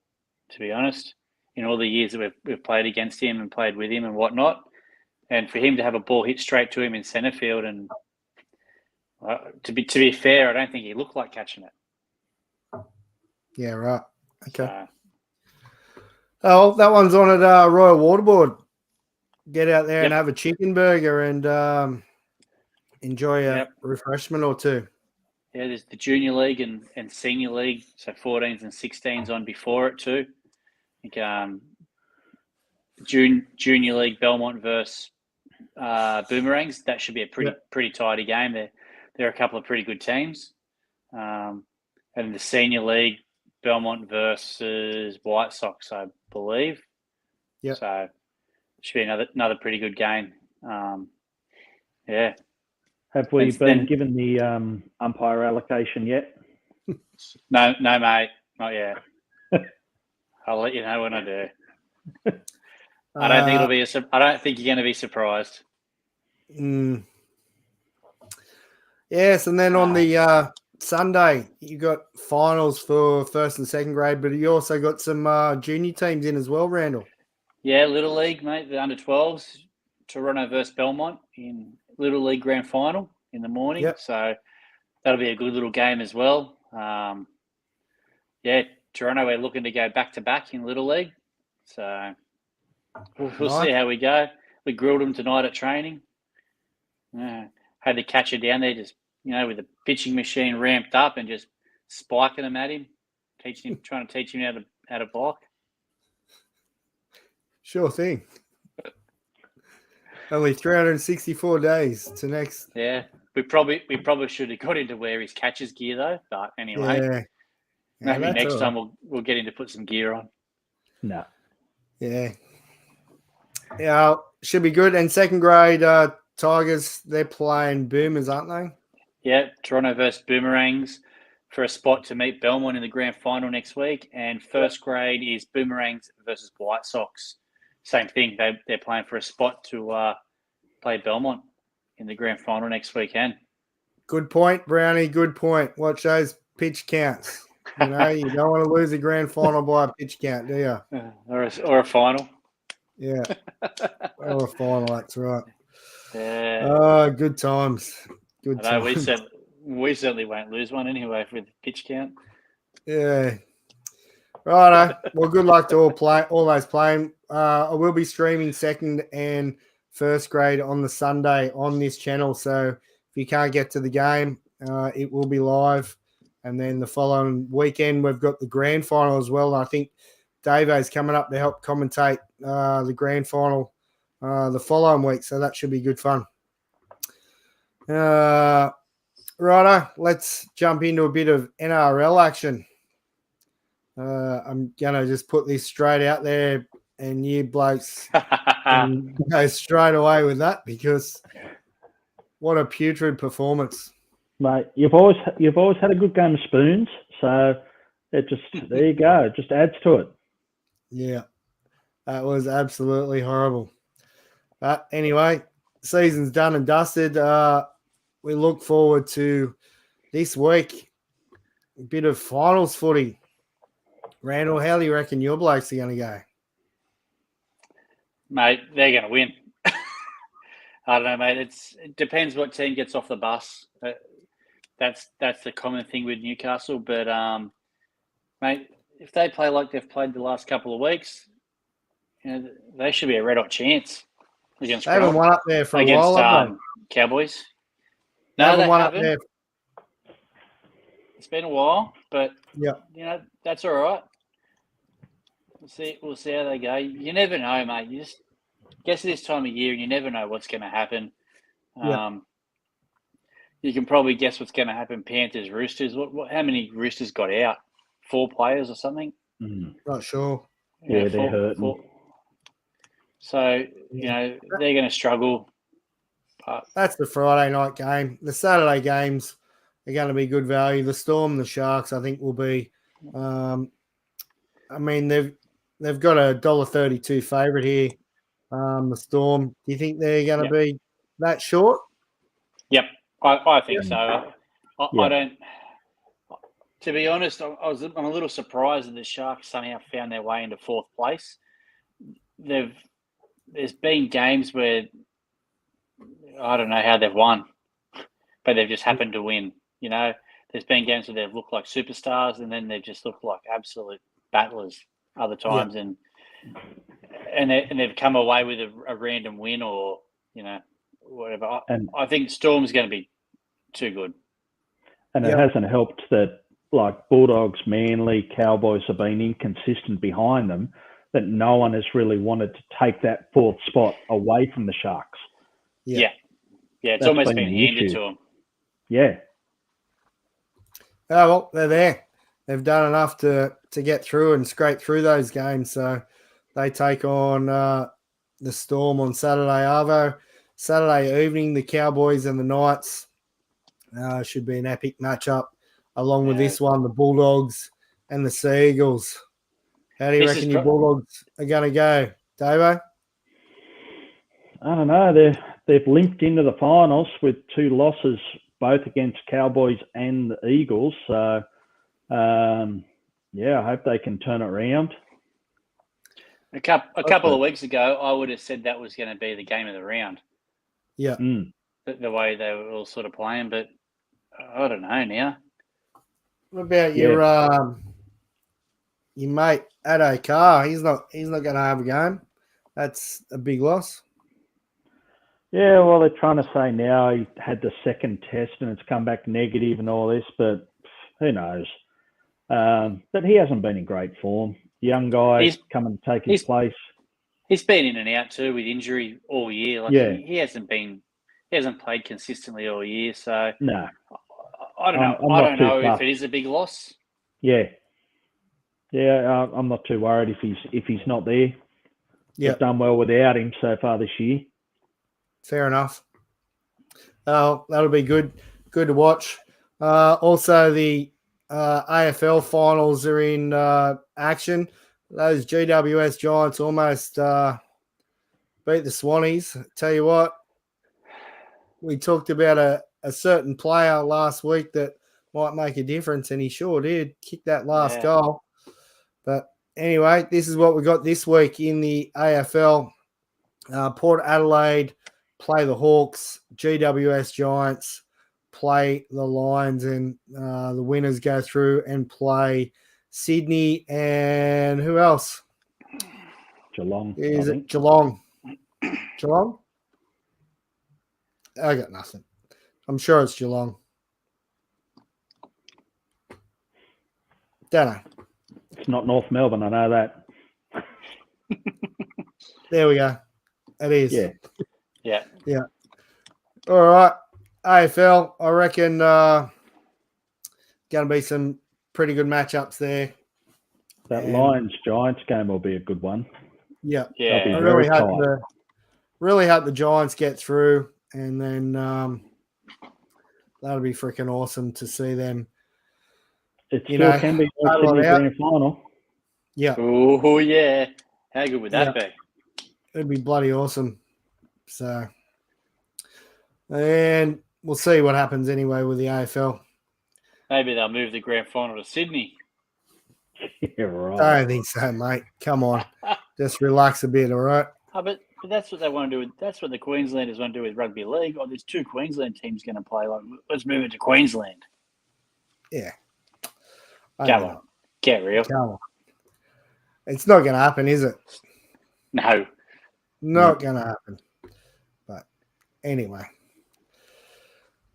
S2: to be honest, in all the years that we've played against him and played with him and whatnot. And for him to have a ball hit straight to him in centre field, and to be fair, I don't think he looked like catching it.
S1: Yeah, right. Okay. Oh, that one's on at Royal Waterboard. Get out there and have a chicken burger and enjoy a refreshment or two.
S2: Yeah, there's the Junior League and Senior League, so 14s and 16s on before it too. I think Junior League, Belmont versus Boomerangs. That should be a pretty tidy game. There are a couple of pretty good teams. And in the Senior League, Belmont versus White Sox, I believe.
S1: Yeah.
S2: So it should be another pretty good game. Yeah.
S3: Have we been given the umpire allocation yet?
S2: No, mate, not yet. I'll let you know when I do. I don't think I don't think you're going to be surprised.
S1: Yes, and then on the Sunday, you got finals for first and second grade, but you also got some junior teams in as well, Randall.
S2: Yeah, Little League, mate, the under 12s, Toronto versus Belmont in Little League Grand Final in the morning.
S1: Yep.
S2: So that'll be a good little game as well. Toronto, we're looking to go back-to-back in Little League. So we'll see how we go. We grilled them tonight at training. Had the catcher down there just, with the pitching machine ramped up and just spiking them at him, trying to teach him how to block.
S1: Sure thing. Only 364 days to next.
S2: Yeah, we probably should have got him to wear his catcher's gear though. But anyway, maybe next time we'll get him to put some gear on.
S3: No.
S1: Yeah. Yeah, should be good. And second grade Tigers, they're playing Boomers, aren't they?
S2: Yeah, Toronto versus Boomerangs for a spot to meet Belmont in the grand final next week. And first grade is Boomerangs versus White Sox. Same thing. They're playing for a spot to play Belmont in the grand final next weekend.
S1: Good point, Brownie. Good point. Watch those pitch counts. You don't want to lose a grand final by a pitch count, do you?
S2: Or a final.
S1: Yeah. Or a final, that's right.
S2: Yeah.
S1: Good times. Good times.
S2: We certainly won't lose one anyway for the pitch count.
S1: Yeah. Righto. Well, good luck to all those playing. I will be streaming second and first grade on the Sunday on this channel. So if you can't get to the game, it will be live. And then the following weekend, we've got the grand final as well. I think Dave's coming up to help commentate the grand final the following week. So that should be good fun. Righto, let's jump into a bit of NRL action. I'm going to just put this straight out there, and you blokes can go straight away with that, because what a putrid performance.
S3: Mate, you've always had a good game of spoons, so it just, there you go, it just adds to it.
S1: Yeah, that was absolutely horrible. But anyway, season's done and dusted. We look forward to this week, a bit of finals footy. Randall, how do you reckon your blokes are going to go?
S2: Mate, they're going to win. I don't know, mate. It depends what team gets off the bus. That's the common thing with Newcastle. But, mate, if they play like they've played the last couple of weeks, they should be a red-hot chance against.
S1: They haven't won up there for a while,
S2: Cowboys. No, they
S1: won up
S2: haven't.
S1: there.
S2: It's been a while, but
S1: Yeah.
S2: that's all right. We'll see how they go. You never know, mate. You just guess this time of year, and you never know what's going to happen.
S1: Yeah.
S2: You can probably guess what's going to happen. Panthers, Roosters. How many Roosters got out? 4 players or something?
S1: Not sure.
S3: Yeah, they're hurting.
S2: So, they're going to struggle.
S1: That's the Friday night game. The Saturday games are going to be good value. The Storm, the Sharks, I think will be. I mean, they've got a $1.32 favourite here. The Storm. Do you think they're going to be that short?
S2: Yep, I think so. I don't. To be honest, I'm a little surprised that the Sharks somehow found their way into 4th place. There's been games where I don't know how they've won, but they've just happened to win. There's been games where they've looked like superstars, and then they've just looked like absolute battlers other times, and they've come away with a random win or whatever. I think Storm's going to be too good,
S3: and it hasn't helped that like Bulldogs, Manly, Cowboys have been inconsistent behind them. That no one has really wanted to take that 4th spot away from the Sharks.
S2: Yeah. It's almost been handed to them.
S3: Yeah.
S1: Oh, well, they're there. They've done enough to get through and scrape through those games. So they take on the Storm on Saturday, Arvo. Saturday evening, the Cowboys and the Knights should be an epic matchup. Along with this one, the Bulldogs and the Sea Eagles. How do you reckon your Bulldogs are going to go, Davo?
S3: I don't know. They've limped into the finals with 2 losses, both against Cowboys and the Eagles. So, I hope they can turn it around.
S2: A couple of weeks ago, I would have said that was going to be the game of the round.
S1: Yeah.
S2: The way they were all sort of playing, but I don't know now.
S1: What about your mate Ado Carr? He's not going to have a game. That's a big loss.
S3: Yeah, well, they're trying to say now he had the second test and it's come back negative and all this, but who knows? But he hasn't been in great form. Young guy come and take his place.
S2: He's been in and out too with injury all year. He hasn't played consistently all year. So
S3: no,
S2: I don't know. I don't know if it is a big loss.
S3: Yeah, I'm not too worried if he's not there. They've done well without him so far this year.
S1: Fair enough. That'll be good to watch. Also, the AFL finals are in action. Those GWS Giants almost beat the Swannies. Tell you what, we talked about a certain player last week that might make a difference, and he sure did kick that last goal. But anyway, this is what we got this week in the AFL. Port Adelaide play the Hawks, GWS Giants play the Lions, and the winners go through and play Sydney and who else?
S3: Geelong.
S1: Is it Geelong? Geelong? I got nothing. I'm sure it's Geelong. Don't know.
S3: It's not North Melbourne, I know that.
S1: There we go. It is.
S2: Yeah.
S1: All right. AFL, I reckon going to be some pretty good matchups there.
S3: That Lions-Giants game will be a good one.
S1: Yeah.
S2: I
S1: really hope the Giants get through, and then that'll be freaking awesome to see them.
S3: It still can be a Sydney grand final.
S1: Yeah.
S2: Oh, yeah. How good would that be?
S1: It'd be bloody awesome. So, and we'll see what happens anyway with the AFL.
S2: Maybe they'll move the grand final to Sydney.
S3: Yeah, right.
S1: I don't think so, mate. Come on. Just relax a bit, all right?
S2: Oh, but that's what they want to do. That's what the Queenslanders want to do with rugby league. Oh, there's 2 Queensland teams going to play. Like, let's move it to Queensland.
S1: Yeah.
S2: Come on. Get real.
S1: Come on. It's not going to happen, is it?
S2: No.
S1: Not going to happen. But anyway.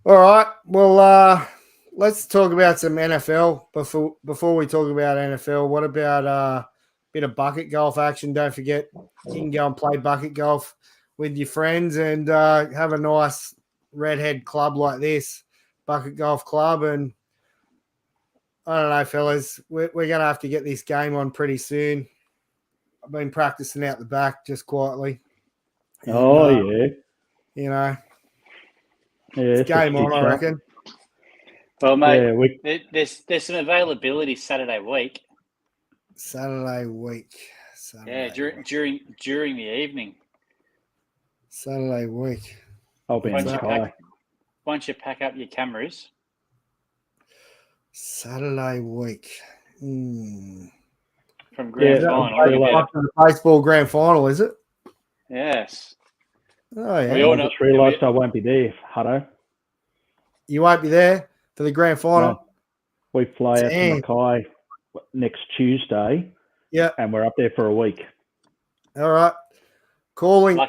S1: All right. Well, let's talk about some NFL before we talk about NFL. What about a bit of bucket golf action? Don't forget, you can go and play bucket golf with your friends and have a nice redhead club like this, bucket golf club. And I don't know, fellas, we're going to have to get this game on pretty soon. I've been practicing out the back just quietly. And,
S3: yeah.
S1: You know,
S3: Yeah,
S1: it's game on, I reckon.
S2: Well, mate,
S3: yeah,
S2: there's some availability Saturday week.
S1: Saturday week.
S2: During the evening.
S1: Saturday week.
S3: I'll be in the car.
S2: Once you pack up your cameras.
S1: Saturday week.
S2: From grand final.
S1: The baseball grand final, is it?
S2: Yes.
S1: Oh, yeah.
S3: I just realised I won't be there, Hutto.
S1: You won't be there for the grand final?
S3: No. We fly out to Mackay next Tuesday.
S1: Yeah.
S3: And we're up there for a week.
S1: All right. Calling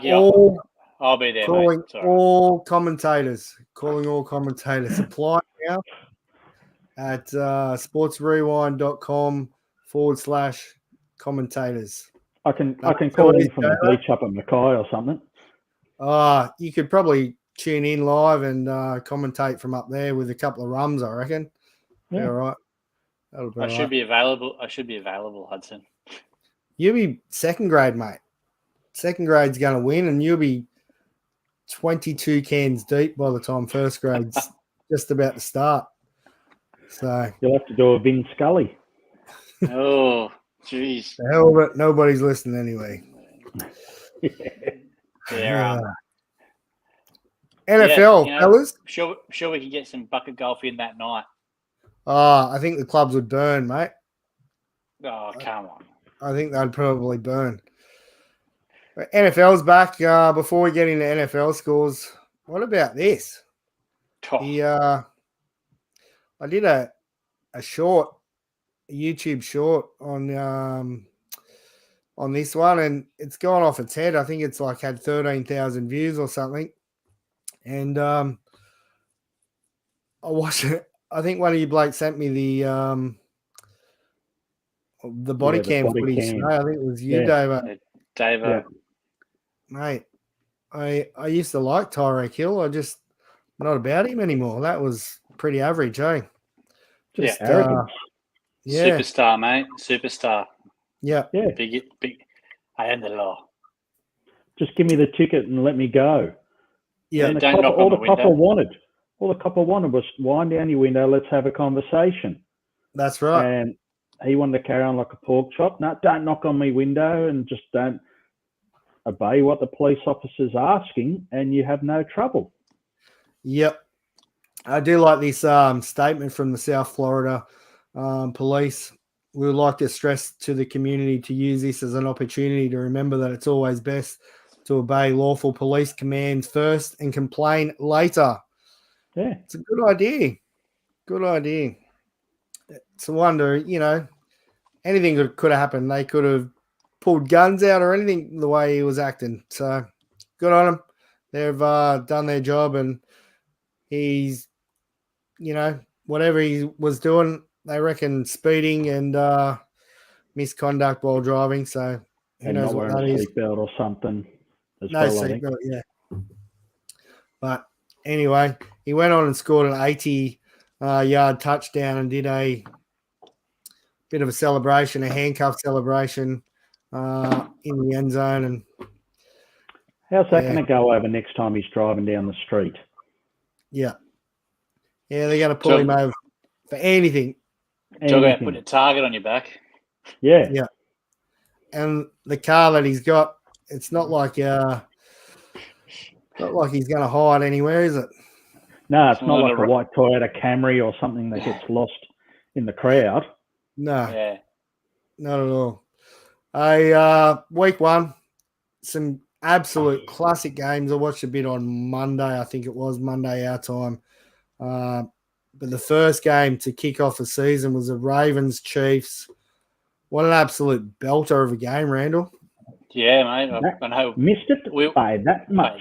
S2: I'll be there.
S1: Calling all commentators. Apply now at sportsrewinddigital.com/commentators.
S3: I can call in from the beach up at Mackay or something.
S1: You could probably tune in live and commentate from up there with a couple of rums, I reckon. Yeah, all right.
S2: I should be available, Hudson.
S1: You'll be second grade, mate. Second grade's going to win, and you'll be 22 cans deep by the time first grade's just about to start. So
S3: you'll have to do a Vin Scully.
S2: Oh, jeez.
S1: The hell of it. Nobody's listening anyway.
S2: Yeah.
S1: NFL, fellas.
S2: Sure we can get some bucket golf in that night.
S1: I think the clubs would burn, mate.
S2: Oh, come on.
S1: I think they'd probably burn. NFL's back. Before we get into NFL scores, what about this? I did a YouTube short on this one, and it's gone off its head. I think it's like had 13,000 views or something. And I watched it. I think one of you blokes sent me the body cam footage. I think it was you, David.
S2: David.
S1: Mate, I used to like Tyreek Hill. I just not about him anymore. That was pretty average, eh?
S3: Just arrogance.
S2: Superstar, mate. Superstar.
S1: Yeah.
S2: Big. I am the law.
S3: Just give me the ticket and let me go.
S1: Yeah.
S3: And all the copper wanted was wind down your window. Let's have a conversation.
S1: That's right.
S3: And he wanted to carry on like a pork chop. No, don't knock on my window and just don't obey what the police officer's asking, and you have no trouble.
S1: Yep. I do like this statement from the South Florida police. We would like to stress to the community to use this as an opportunity to remember that it's always best to obey lawful police commands first and complain later.
S3: Yeah.
S1: It's a good idea. Good idea. It's a wonder, anything could have happened. They could have pulled guns out or anything the way he was acting. So good on him. They've done their job, and he's, whatever he was doing, they reckon speeding and misconduct while driving. So who knows what that is.
S3: Seatbelt or something.
S1: No seatbelt, yeah. But anyway, he went on and scored an 80-yard touchdown and did a bit of a celebration, a handcuff celebration in the end zone. And
S3: how's that going to go over next time he's driving down the street?
S1: Yeah. Yeah, they're going to pull him over for anything.
S2: Talk about putting a target on your back.
S3: Yeah.
S1: Yeah. And the car that he's got, it's not like he's going to hide anywhere, is it?
S3: No, it's not like a white Toyota Camry or something that gets lost in the crowd.
S1: No.
S2: Yeah.
S1: Not at all. Week one, some absolute classic games. I watched a bit on Monday. I think it was Monday our time. But the first game to kick off the season was the Ravens-Chiefs. What an absolute belter of a game, Randall.
S2: Yeah, mate. I know.
S3: Missed it by that much.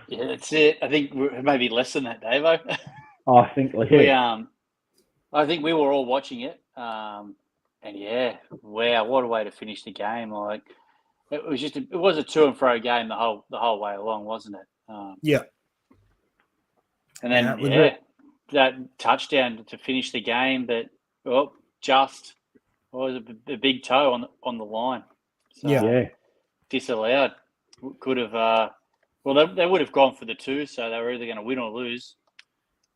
S2: Yeah, that's it. I think maybe less than that, Davo.
S3: I think,
S2: I think we were all watching it, and yeah, wow, what a way to finish the game! Like it was a to and fro game the whole way along, wasn't it?
S1: Yeah.
S2: And then that touchdown to finish the game, but was a big toe on the line. So, disallowed. Could have. They would have gone for the 2, so they were either going to win or lose.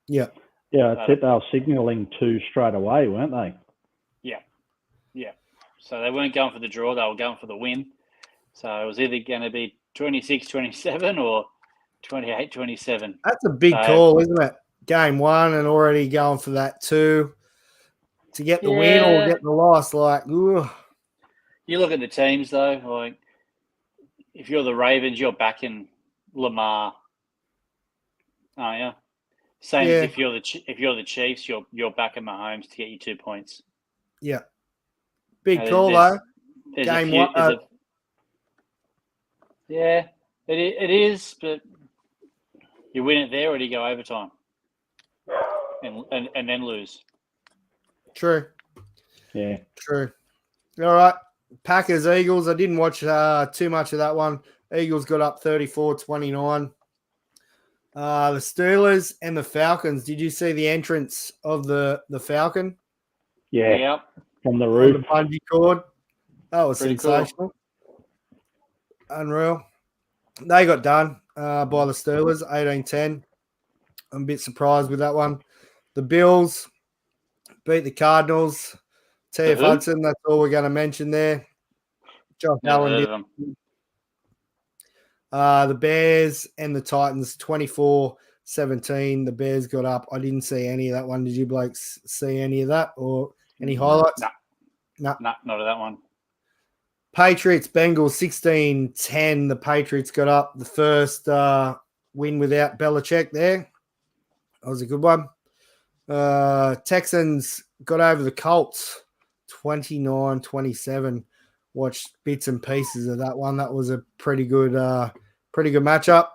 S1: Yeah.
S3: Yeah, it's it. They were signalling 2 straight away, weren't they?
S2: Yeah. So they weren't going for the draw; they were going for the win. So it was either going to be 26-27 or 28-27.
S1: That's a big call, isn't it? Game 1 and already going for that 2 to get the win or get the loss. Like, ooh.
S2: You look at the teams though. Like, if you're the Ravens, you're backing Lamar. Oh yeah. Same as if you're the Chiefs, you're backing Mahomes to get you 2 points.
S1: Yeah. Big call though. Game 1.
S2: Yeah, it is, but you win it there or do you go overtime and then lose?
S1: True.
S3: Yeah.
S1: True. All right. Packers, Eagles. I didn't watch too much of that one. Eagles got up 34-29. The Steelers and the Falcons. Did you see the entrance of the Falcon?
S3: Yeah.
S2: Yep.
S3: From the roof.
S1: On the bungee cord. That was
S2: pretty
S1: sensational.
S2: Cool.
S1: Unreal. They got done by the Steelers, 18-10. I'm a bit surprised with that one. The Bills beat the Cardinals. TF Hudson, that's all we're going to mention there. Josh Allen did. The Bears and the Titans, 24-17. The Bears got up. I didn't see any of that one. Did you blokes see any of that or any highlights?
S2: No, not of that one.
S1: Patriots, Bengals, 16-10. The Patriots got up. The first win without Belichick there. That was a good one. Texans got over the Colts, 29-27. Watched bits and pieces of that one. That was a pretty good matchup.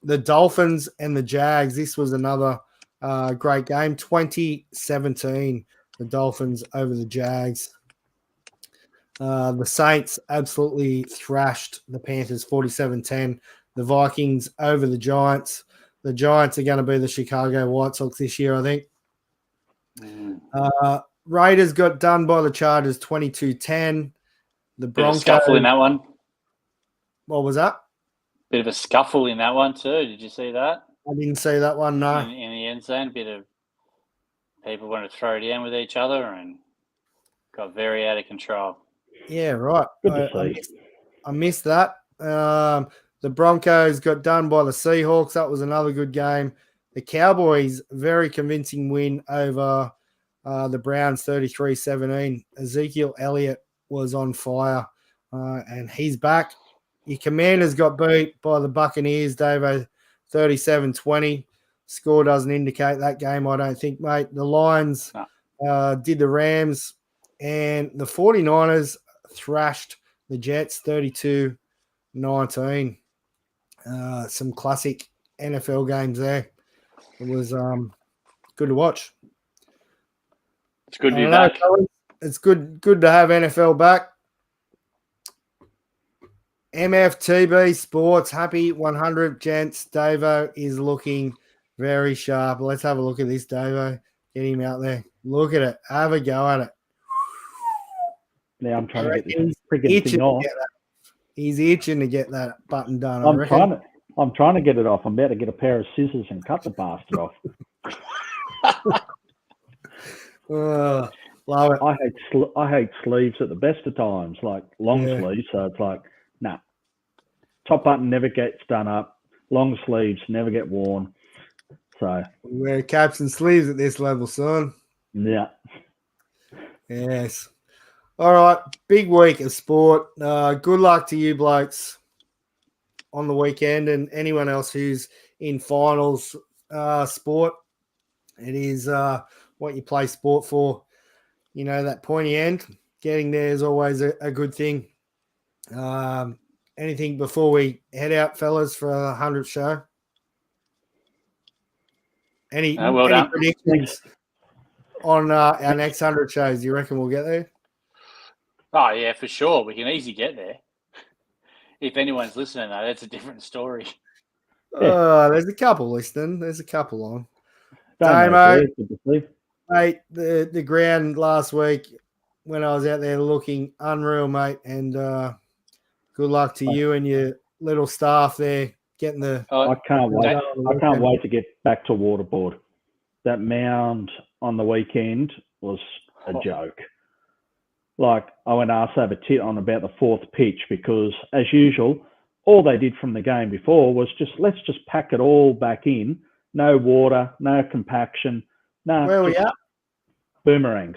S1: The Dolphins and the Jags. This was another great game. 2017. The Dolphins over the Jags. The Saints absolutely thrashed the Panthers 47-10. The Vikings over the Giants. The Giants are going to be the Chicago White Sox this year, I think. Raiders got done by the Chargers 22-10. The Broncos.
S2: Bit of a scuffle in that one.
S1: What was that?
S2: Bit of a scuffle in that one too. Did you see that?
S1: I didn't see that one, no.
S2: In the end zone, bit of people want to throw down with each other and got very out of control.
S1: Yeah, right.
S3: I
S1: missed that. The Broncos got done by the Seahawks. That was another good game. The Cowboys, very convincing win over the Browns, 33-17. Ezekiel Elliott was on fire, and he's back. Your Commanders got beat by the Buccaneers, Davo, 37-20. Score doesn't indicate that game, I don't think, mate. The Lions did the Rams, and the 49ers thrashed the Jets 32-19. Some classic NFL games there. It was good to watch.
S2: It's good to be back.
S1: It's good to have NFL back. MFTB Sports, happy 100, gents. Davo is looking very sharp. Let's have a look at this, Davo. Get him out there. Look at it. Have a go at it.
S3: Now I'm trying to get this freaking thing off.
S1: He's itching to get that button done.
S3: I'm trying to get it off. I'm about to get a pair of scissors and cut the bastard off.
S1: Love it.
S3: I hate sleeves at the best of times, like long sleeves. So it's like, nah. Top button never gets done up. Long sleeves never get worn. So
S1: we wear caps and sleeves at this level, son.
S3: Yeah.
S1: Yes. All right. Big week of sport. Good luck to you blokes on the weekend and anyone else who's in finals sport. It is what you play sport for. You know, that pointy end. Getting there is always a good thing. Anything before we head out, fellas, for a 100th show?
S2: well done.
S1: predictions on our next 100 shows? Do you reckon we'll get there?
S2: Oh, yeah, for sure. We can easily get there. If anyone's listening, though, that's a different story.
S1: There's a couple listening. There's a couple on.
S3: Don't know,
S1: Mate, the ground last week when I was out there looking unreal, mate, and good luck to you and your little staff there getting the.
S3: I can't wait. I can't wait to get back to waterboard. That mound on the weekend was a joke. Like, I went arse over tit on about the fourth pitch because, as usual, all they did from the game before was let's just pack it all back in. No water, no compaction, no.
S1: Where we at?
S3: Boomerangs.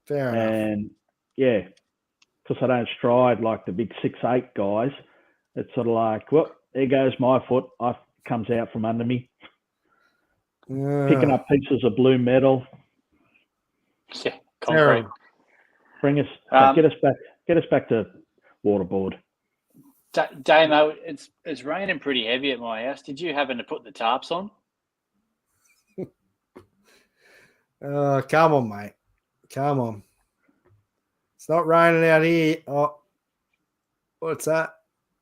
S1: Fair enough.
S3: And yeah, because I don't stride like the big 6'8" guys. It's sort of like, well, there goes my foot. Comes out from under me. Picking up pieces of blue metal.
S2: Yeah, concrete.
S3: Get us back to waterboard.
S2: Damo, it's raining pretty heavy at my house. Did you happen to put the tarps on?
S1: Come on, mate. Come on. It's not raining out here. Oh, what's that?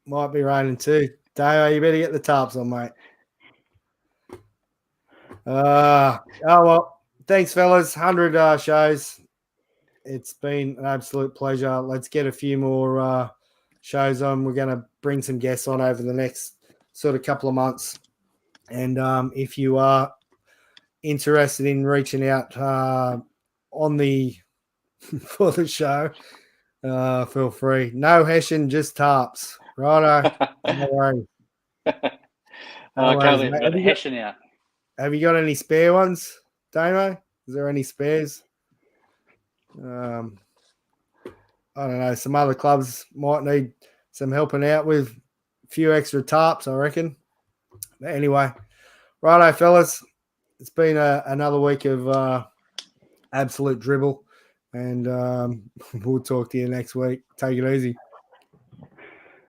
S1: Might be raining too. Damo, you better get the tarps on, mate. Well, thanks, fellas. 100 shows. It's been an absolute pleasure. Let's get a few more shows on. We're going to bring some guests on over the next sort of couple of months. And if you are interested in reaching out on the for the show, feel free. No Hessian, just tarps. Righto. No worries.
S2: I can't believe the Hessian out.
S1: Have you got any spare ones, Damo? Is there any spares? I don't know. Some other clubs might need some helping out with a few extra tarps, I reckon. But anyway, righto, fellas. It's been another week of absolute dribble, and we'll talk to you next week. Take it easy.